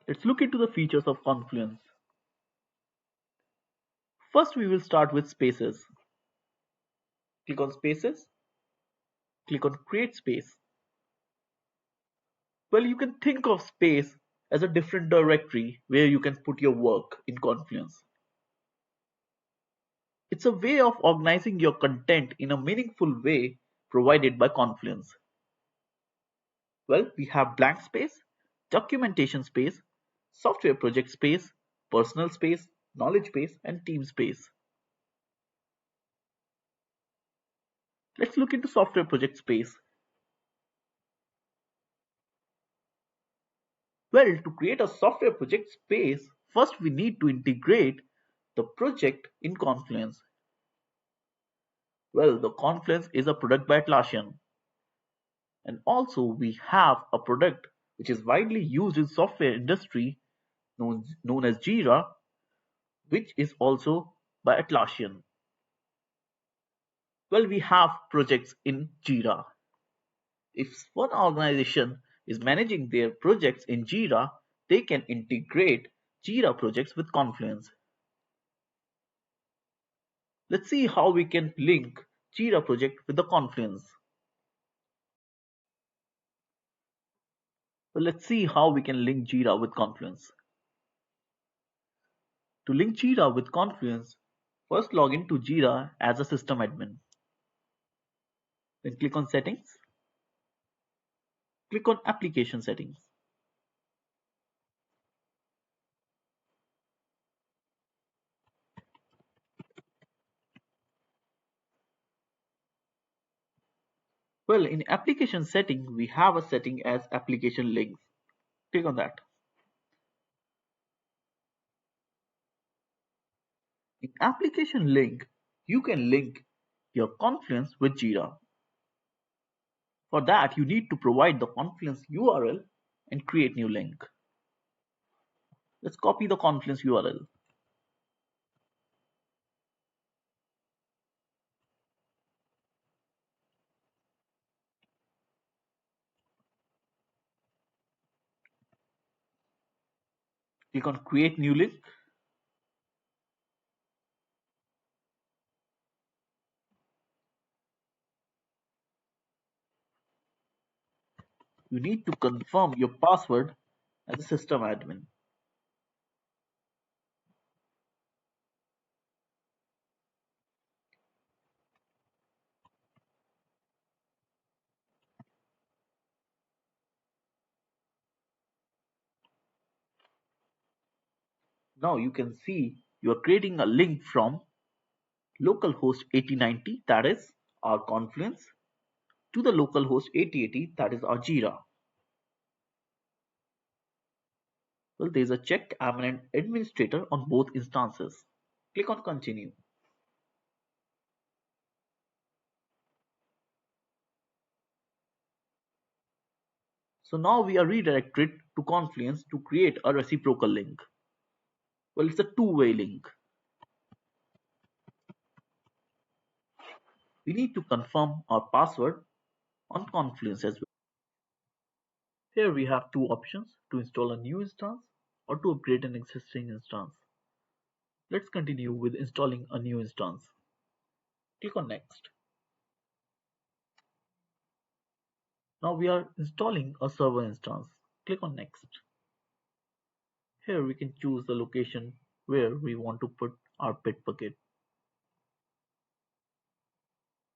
Let's look into the features of Confluence. First, we will start with spaces. Click on Spaces, click on Create Space. Well, you can think of space as a different directory where you can put your work in Confluence. It's a way of organizing your content in a meaningful way provided by Confluence. Well, we have blank space, documentation space, software project space, personal space, knowledge space, and team space. Let's look into software project space. Well, to create a software project space, first we need to integrate the project in Confluence. Well, the Confluence is a product by Atlassian. And also we have a product which is widely used in software industry known as Jira, which is also by Atlassian. Well, we have projects in Jira. If one organization is managing their projects in Jira, they can integrate Jira projects with Confluence. Let's see how we can link Jira project with the Confluence. Well, let's see how we can link Jira with Confluence. To link Jira with Confluence, first log into Jira as a system admin. Then click on Settings. Click on Application Settings. Well, in Application Setting, we have a setting as Application Links. Click on that. In Application Link, you can link your Confluence with Jira. For that, you need to provide the Confluence URL and create new link. Let's copy the Confluence URL. Click on Create New Link. You need to confirm your password as a system admin. Now you can see you are creating a link from localhost 8090, that is our Confluence, to the localhost 8080, that is our Jira. Well, there's a check. I'm an administrator on both instances. Click on Continue. So now we are redirected to Confluence to create a reciprocal link. Well, it's a two-way link. We need to confirm our password on Confluence as well. Here we have two options: to install a new instance or to upgrade an existing instance. Let's continue with installing a new instance. Click on Next. Now we are installing a server instance. Click on Next. Here we can choose the location where we want to put our Bitbucket.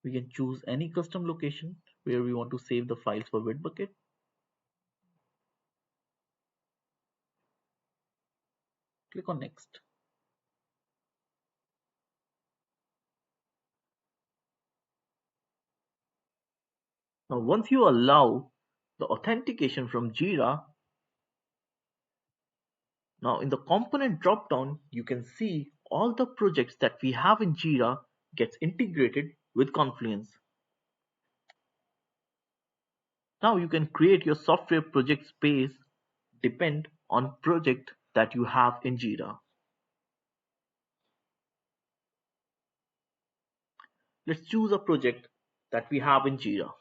We can choose any custom location where we want to save the files for Bitbucket. Click on Next. Now once you allow the authentication from Jira, now in the component dropdown, you can see all the projects that we have in Jira gets integrated with Confluence. Now you can create your software project space depend on project that you have in Jira. Let's choose a project that we have in Jira.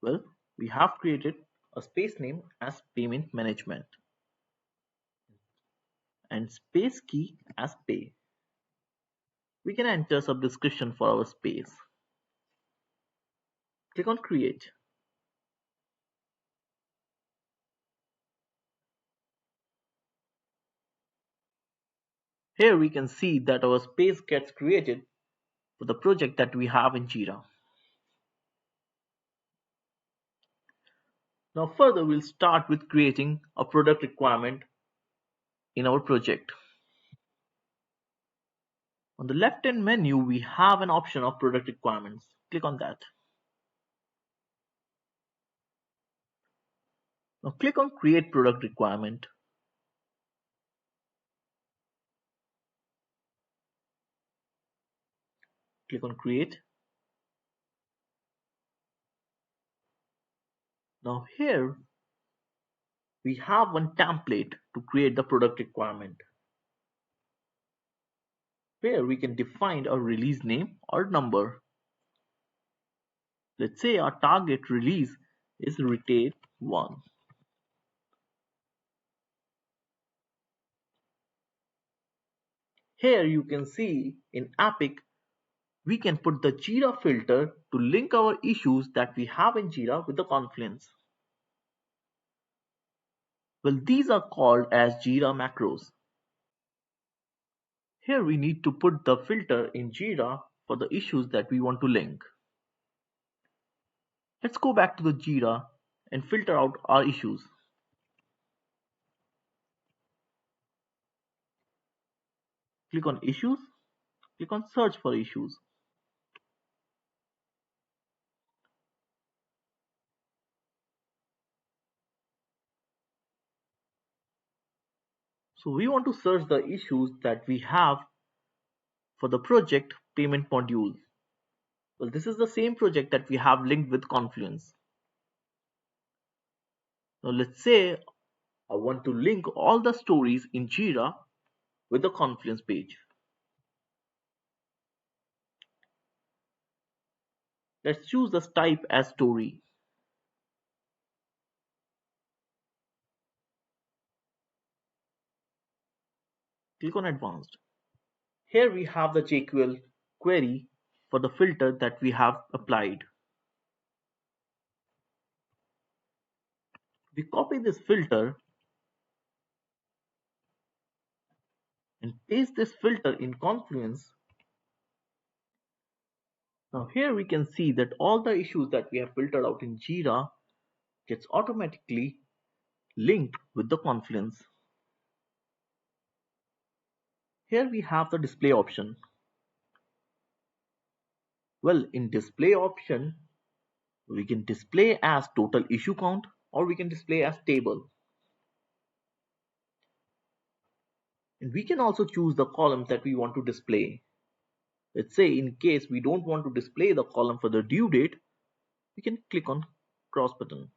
Well, we have created a space name as payment management and space key as pay. We can enter some description for our space. Click on create. Here we can see that our space gets created for the project that we have in Jira. Now further we'll start with creating a product requirement in our project. On the left hand menu we have an option of product requirements. Click on that. Now click on create product requirement. Click on create. Now here we have one template to create the product requirement, where we can define a release name or number. Let's say our target release is retail 1. Here you can see in Epic we can put the Jira filter to link our issues that we have in Jira with the Confluence. Well, these are called as Jira macros. Here we need to put the filter in Jira for the issues that we want to link. Let's go back to the Jira and filter out our issues. Click on issues, click on search for issues. So we want to search the issues that we have for the project payment module. Well, this is the same project that we have linked with Confluence. Now let's say I want to link all the stories in Jira with the Confluence page. Let's choose the type as story. Click on advanced. Here we have the JQL query for the filter that we have applied. We copy this filter and paste this filter in Confluence. Now here we can see that all the issues that we have filtered out in Jira gets automatically linked with the Confluence. Here we have the display option. Well, in display option, we can display as total issue count or we can display as table. And we can also choose the columns that we want to display. Let's say in case we don't want to display the column for the due date, we can click on cross button.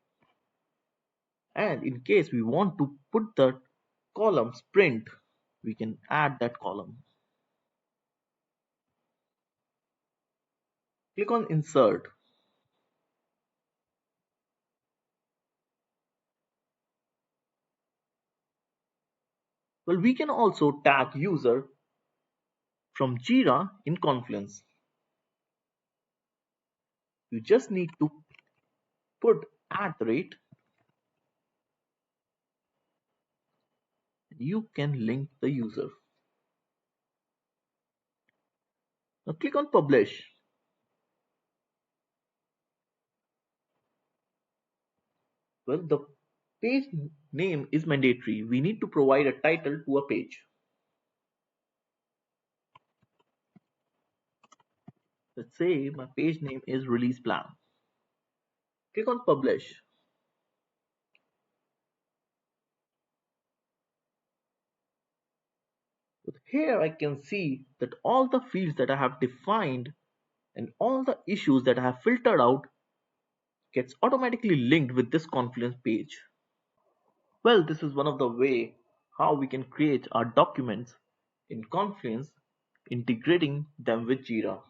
And in case we want to put the column sprint, we can add that column. Click on insert. Well, we can also tag user from Jira in Confluence. You just need to put @ you can link the user. Now click on publish. Well, the page name is mandatory. We need to provide a title to a page. Let's say my page name is release plan. Click on publish. But here I can see that all the fields that I have defined and all the issues that I have filtered out gets automatically linked with this Confluence page. Well, this is one of the way how we can create our documents in Confluence, integrating them with Jira.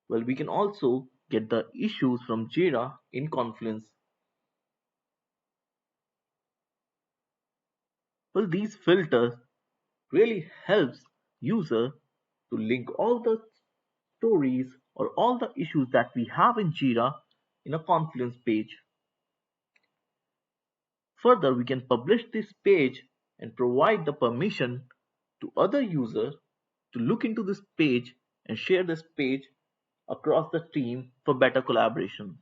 Well, we can also get the issues from Jira in Confluence. Well, these filters really helps user to link all the stories or all the issues that we have in Jira in a Confluence page. Further, we can publish this page and provide the permission to other users to look into this page and share this page across the team for better collaboration.